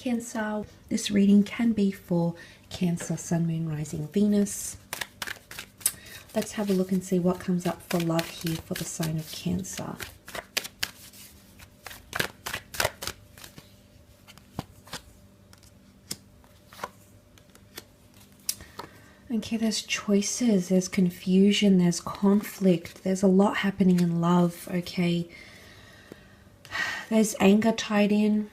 Cancer. This reading can be for Cancer, Sun, Moon, Rising, Venus. Let's have a look and see what comes up for love here for the sign of Cancer. Okay, there's choices, there's confusion, there's conflict, there's a lot happening in love, okay? There's anger tied in,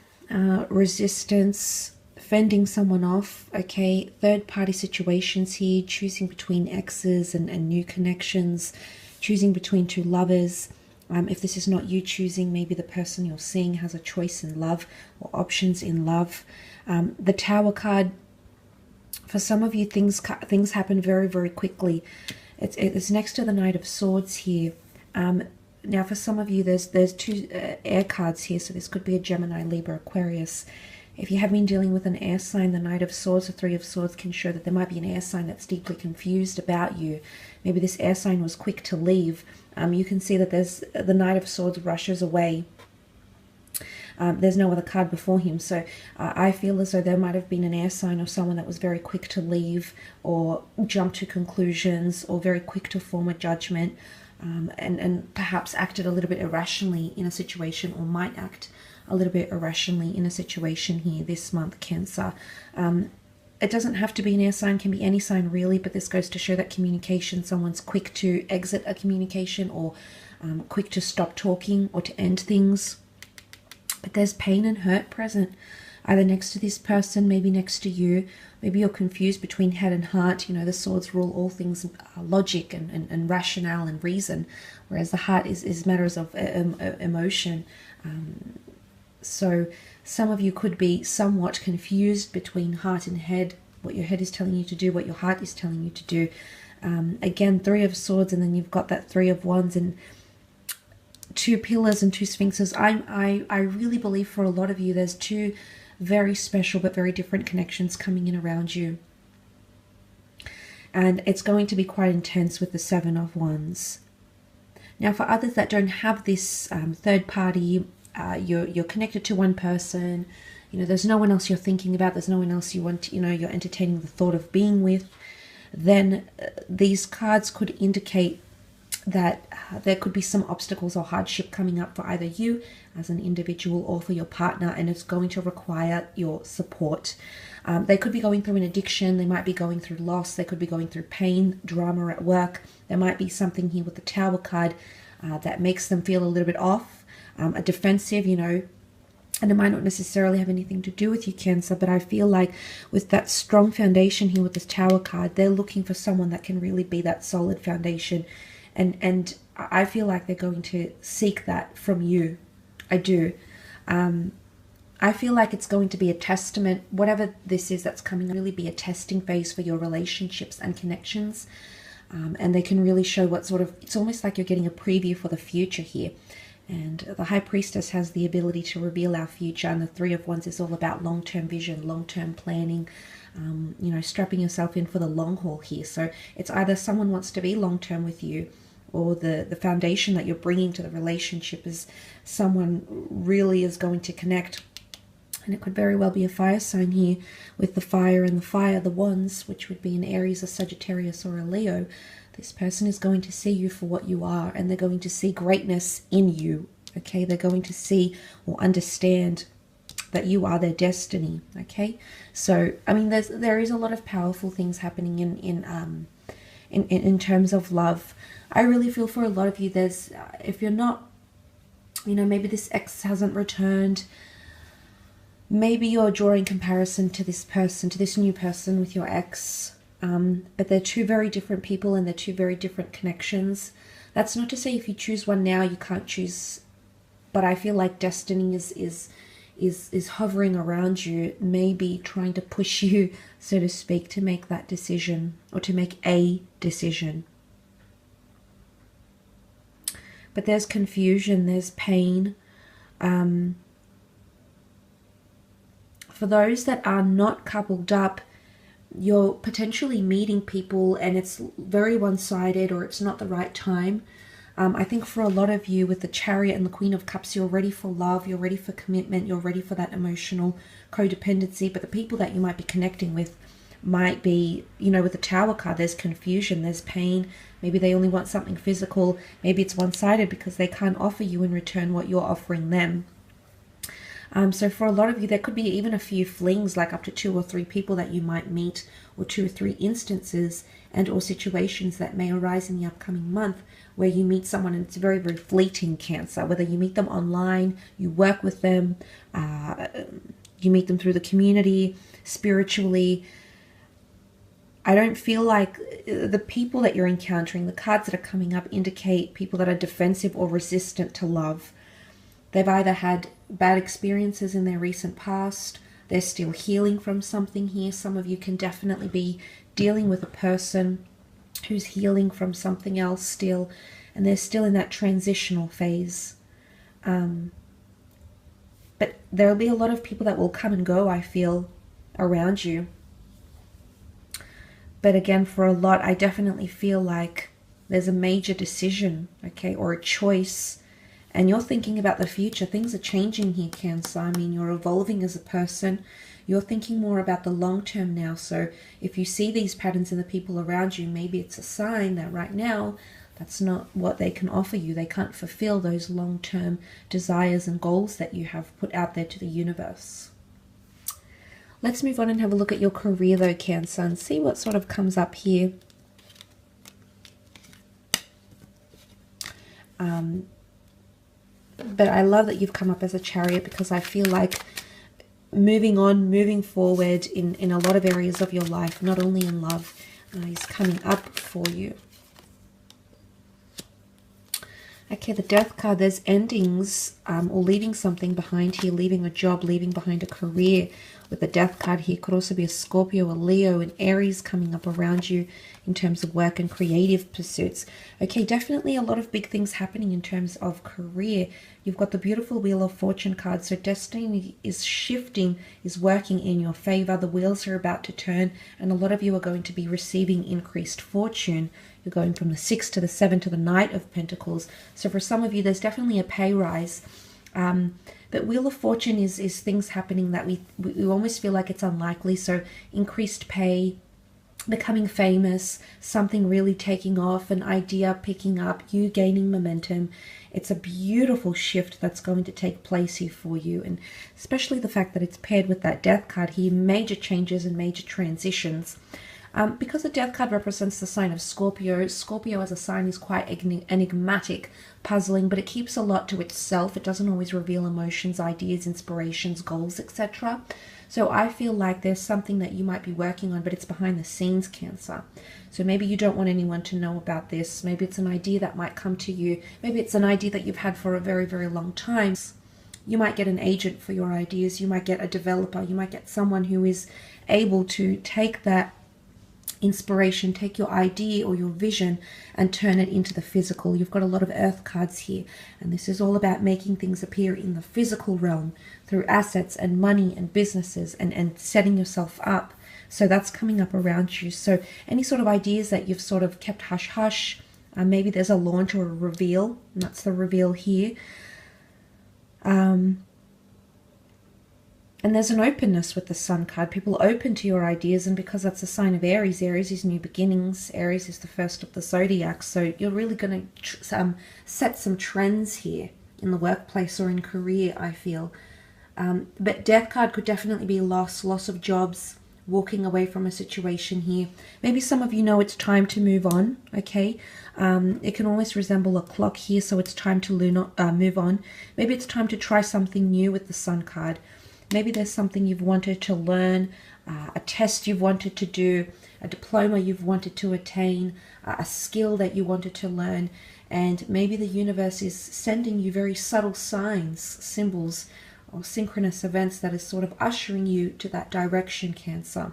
resistance, fending someone off, okay? Third-party situations here, choosing between exes and new connections, choosing between two lovers. If this is not you choosing, maybe the person you're seeing has a choice in love or options in love. The Tower card, for some of you, things happen very, very quickly. It's next to the Knight of Swords here. Now, for some of you, there's two air cards here, so this could be a Gemini, Libra, Aquarius. If you have been dealing with an air sign, the Knight of Swords, the Three of Swords can show that there might be an air sign that's deeply confused about you. Maybe this air sign was quick to leave. You can see that there's the Knight of Swords rushes away. There's no other card before him, so I feel as though there might have been an air sign or someone that was very quick to leave or jump to conclusions or very quick to form a judgment, and perhaps acted a little bit irrationally in a situation, or might act a little bit irrationally in a situation here this month, Cancer. It doesn't have to be an air sign, can be any sign really, but this goes to show that communication, someone's quick to exit a communication or quick to stop talking or to end things. But there's pain and hurt present, either next to this person, maybe next to you. Maybe you're confused between head and heart. You know, the swords rule all things logic and rationale and reason, whereas the heart is matters of emotion. So some of you could be somewhat confused between heart and head, what your head is telling you to do, what your heart is telling you to do. Again, Three of Swords, and then you've got that Three of Wands, and two pillars and two sphinxes. I really believe for a lot of you there's two very special but very different connections coming in around you, and it's going to be quite intense with the Seven of Wands. Now, for others that don't have this third party, you're connected to one person, you know, there's no one else you're thinking about, there's no one else you want, you know, you're entertaining the thought of being with, then these cards could indicate that there could be some obstacles or hardship coming up for either you as an individual or for your partner, and it's going to require your support. They could be going through an addiction, they might be going through loss, they could be going through pain, drama at work. There might be something here with the Tower card that makes them feel a little bit off, a defensive, you know, and it might not necessarily have anything to do with you, Cancer, but I feel like with that strong foundation here with this Tower card, they're looking for someone that can really be that solid foundation. And I feel like they're going to seek that from you. I do. I feel like it's going to be a testament, whatever this is that's coming, really be a testing phase for your relationships and connections. And they can really show what sort of, it's almost like you're getting a preview for the future here. And the High Priestess has the ability to reveal our future, and the Three of Wands is all about long-term vision, long-term planning, you know, strapping yourself in for the long haul here. So it's either someone wants to be long-term with you, or the foundation that you're bringing to the relationship is someone really is going to connect. And it could very well be a fire sign here with the fire and the fire, the wands, which would be an Aries, a Sagittarius, or a Leo. This person is going to see you for what you are, and they're going to see greatness in you, okay? They're going to see or understand that you are their destiny, okay? So, I mean, there is a lot of powerful things happening in terms of love. I really feel for a lot of you, there's, if you're not, you know, maybe this ex hasn't returned, maybe you're drawing comparison to this person, to this new person with your ex, but they're two very different people and they're two very different connections. That's not to say if you choose one now, you can't choose, but I feel like destiny is hovering around you, maybe trying to push you, so to speak, to make that decision, or to make a decision. But there's confusion, there's pain. For those that are not coupled up, you're potentially meeting people and it's very one-sided, or it's not the right time. I think for a lot of you with the Chariot and the Queen of Cups, you're ready for love, you're ready for commitment, you're ready for that emotional codependency. But the people that you might be connecting with might be, you know, with the Tower card, there's confusion, there's pain. Maybe they only want something physical. Maybe it's one-sided because they can't offer you in return what you're offering them. So for a lot of you, there could be even a few flings, like up to 2 or 3 people that you might meet, or 2 or 3 instances and or situations that may arise in the upcoming month where you meet someone and it's very, very fleeting, Cancer. Whether you meet them online, you work with them, you meet them through the community, spiritually. I don't feel like the people that you're encountering, the cards that are coming up indicate people that are defensive or resistant to love. They've either had bad experiences in their recent past, they're still healing from something here. Some of you can definitely be dealing with a person who's healing from something else still, and they're still in that transitional phase. But there'll be a lot of people that will come and go, I feel, around you. But again, for a lot, I definitely feel like there's a major decision, okay, or a choice. And you're thinking about the future. Things are changing here, Cancer. I mean, you're evolving as a person. You're thinking more about the long term now. So if you see these patterns in the people around you, maybe it's a sign that right now, that's not what they can offer you. They can't fulfill those long-term desires and goals that you have put out there to the universe. Let's move on and have a look at your career though, Cancer, and see what sort of comes up here. But I love that you've come up as a Chariot, because I feel like moving on, moving forward in a lot of areas of your life, not only in love, is coming up for you. Okay, the Death card, there's endings or leaving something behind here, leaving a job, leaving behind a career. With the Death card here, could also be a Scorpio, a Leo, and Aries coming up around you in terms of work and creative pursuits. Okay, definitely a lot of big things happening in terms of career. You've got the beautiful Wheel of Fortune card, so destiny is shifting, is working in your favor. The wheels are about to turn, and a lot of you are going to be receiving increased fortune. You're going from the 6 to the 7 to the Knight of Pentacles. So for some of you, there's definitely a pay rise. But Wheel of Fortune is things happening that we almost feel like it's unlikely. So increased pay, becoming famous, something really taking off, an idea picking up, you gaining momentum. It's a beautiful shift that's going to take place here for you. And especially the fact that it's paired with that Death card here, major changes and major transitions. Because the Death card represents the sign of Scorpio, Scorpio as a sign is quite enigmatic, puzzling, but it keeps a lot to itself. It doesn't always reveal emotions, ideas, inspirations, goals, etc. So I feel like there's something that you might be working on, but it's behind the scenes, Cancer. So maybe you don't want anyone to know about this. Maybe it's an idea that might come to you. Maybe it's an idea that you've had for a very, very long time. You might get an agent for your ideas. You might get a developer. You might get someone who is able to take that inspiration, take your idea or your vision and turn it into the physical. You've got a lot of Earth cards here, and this is all about making things appear in the physical realm through assets and money and businesses and setting yourself up. So that's coming up around you. So any sort of ideas that you've sort of kept hush-hush, maybe there's a launch or a reveal, and that's the reveal here. And there's an openness with the Sun card. People open to your ideas, and because that's a sign of Aries, Aries is new beginnings. Aries is the first of the zodiac. So you're really going to set some trends here in the workplace or in career, I feel. But Death card could definitely be loss of jobs, walking away from a situation here. Maybe some of you know it's time to move on, okay? It can almost resemble a clock here, so it's time to move on. Maybe it's time to try something new with the Sun card. Maybe there's something you've wanted to learn, a test you've wanted to do, a diploma you've wanted to attain, a skill that you wanted to learn, and maybe the universe is sending you very subtle signs, symbols, or synchronous events that is sort of ushering you to that direction, Cancer.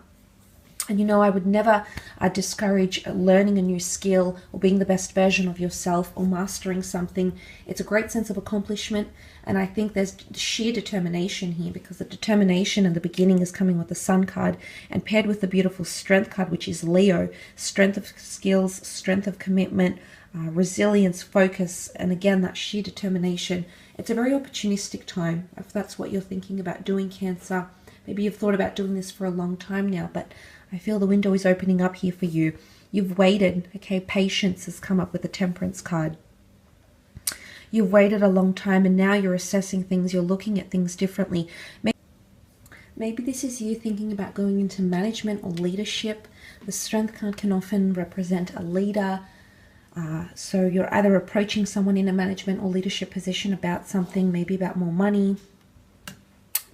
And you know, I would never discourage learning a new skill or being the best version of yourself or mastering something. It's a great sense of accomplishment, and I think there's sheer determination here, because the determination in the beginning is coming with the Sun card and paired with the beautiful Strength card, which is Leo. Strength of skills, strength of commitment, resilience, focus, and again, that sheer determination. It's a very opportunistic time if that's what you're thinking about doing, Cancer. Maybe you've thought about doing this for a long time now, but I feel the window is opening up here for you. You've waited, okay? Patience has come up with the Temperance card. You've waited a long time and now you're assessing things, you're looking at things differently. Maybe this is you thinking about going into management or leadership. The Strength card can often represent a leader. So you're either approaching someone in a management or leadership position about something, maybe about more money,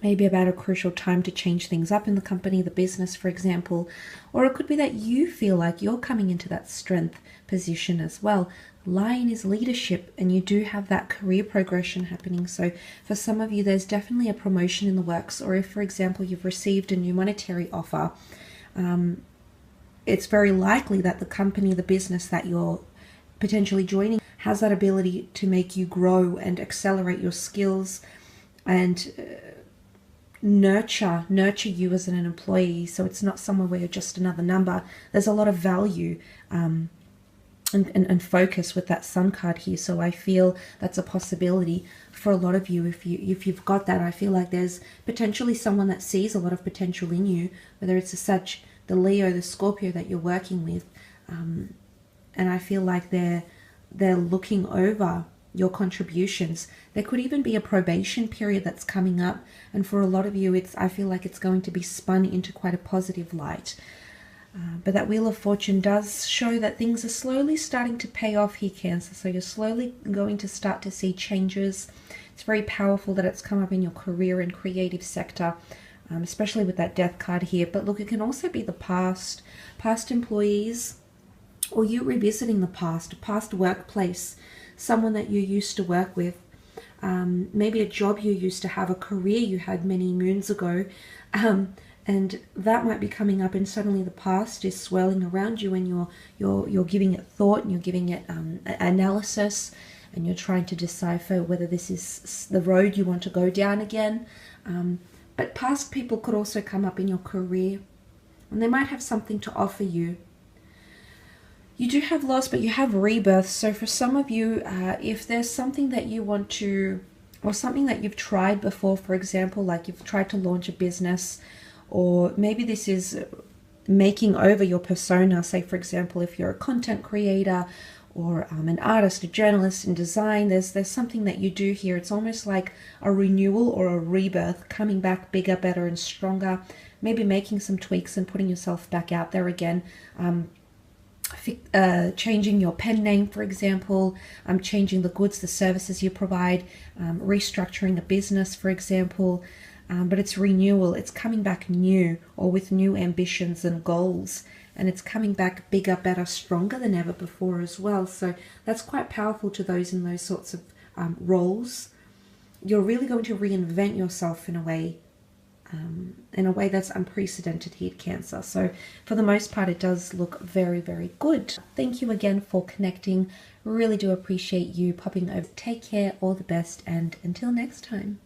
maybe about a crucial time to change things up in the company, the business, for example. Or it could be that you feel like you're coming into that strength position as well. Lion is leadership, and you do have that career progression happening. So for some of you, there's definitely a promotion in the works. Or if, for example, you've received a new monetary offer, it's very likely that the company, the business that you're potentially joining has that ability to make you grow and accelerate your skills and nurture you as an employee. So it's not somewhere where you're just another number. There's a lot of value and focus with that Sun card here. So I feel that's a possibility for a lot of you. If you've got that, I feel like there's potentially someone that sees a lot of potential in you, whether it's the Leo, the Scorpio that you're working with, and I feel like they're looking over your contributions. There could even be a probation period that's coming up, and for a lot of you, I feel like it's going to be spun into quite a positive light. But that Wheel of Fortune does show that things are slowly starting to pay off here, Cancer. So you're slowly going to start to see changes. It's very powerful that it's come up in your career and creative sector, especially with that Death card here. But look, it can also be the past employees, or you revisiting the past workplace, someone that you used to work with, maybe a job you used to have, a career you had many moons ago, and that might be coming up, and suddenly the past is swirling around you, and you're giving it thought, and you're giving it analysis, and you're trying to decipher whether this is the road you want to go down again. But past people could also come up in your career, and they might have something to offer you. You do have loss, but you have rebirth. So for some of you, if there's something that you want to, or something that you've tried before, for example, like you've tried to launch a business, or maybe this is making over your persona. Say, for example, if you're a content creator or an artist, a journalist in design, there's something that you do here. It's almost like a renewal or a rebirth, coming back bigger, better, and stronger. Maybe making some tweaks and putting yourself back out there again. Changing your pen name, for example, changing the goods, the services you provide, restructuring a business, for example. But it's renewal. It's coming back new, or with new ambitions and goals, and it's coming back bigger, better, stronger than ever before as well. So that's quite powerful to those in those sorts of roles. You're really going to reinvent yourself in a way that's unprecedented here, Cancer. So for the most part, it does look very, very good. Thank you again for connecting. Really do appreciate you popping over. Take care, all the best, and until next time.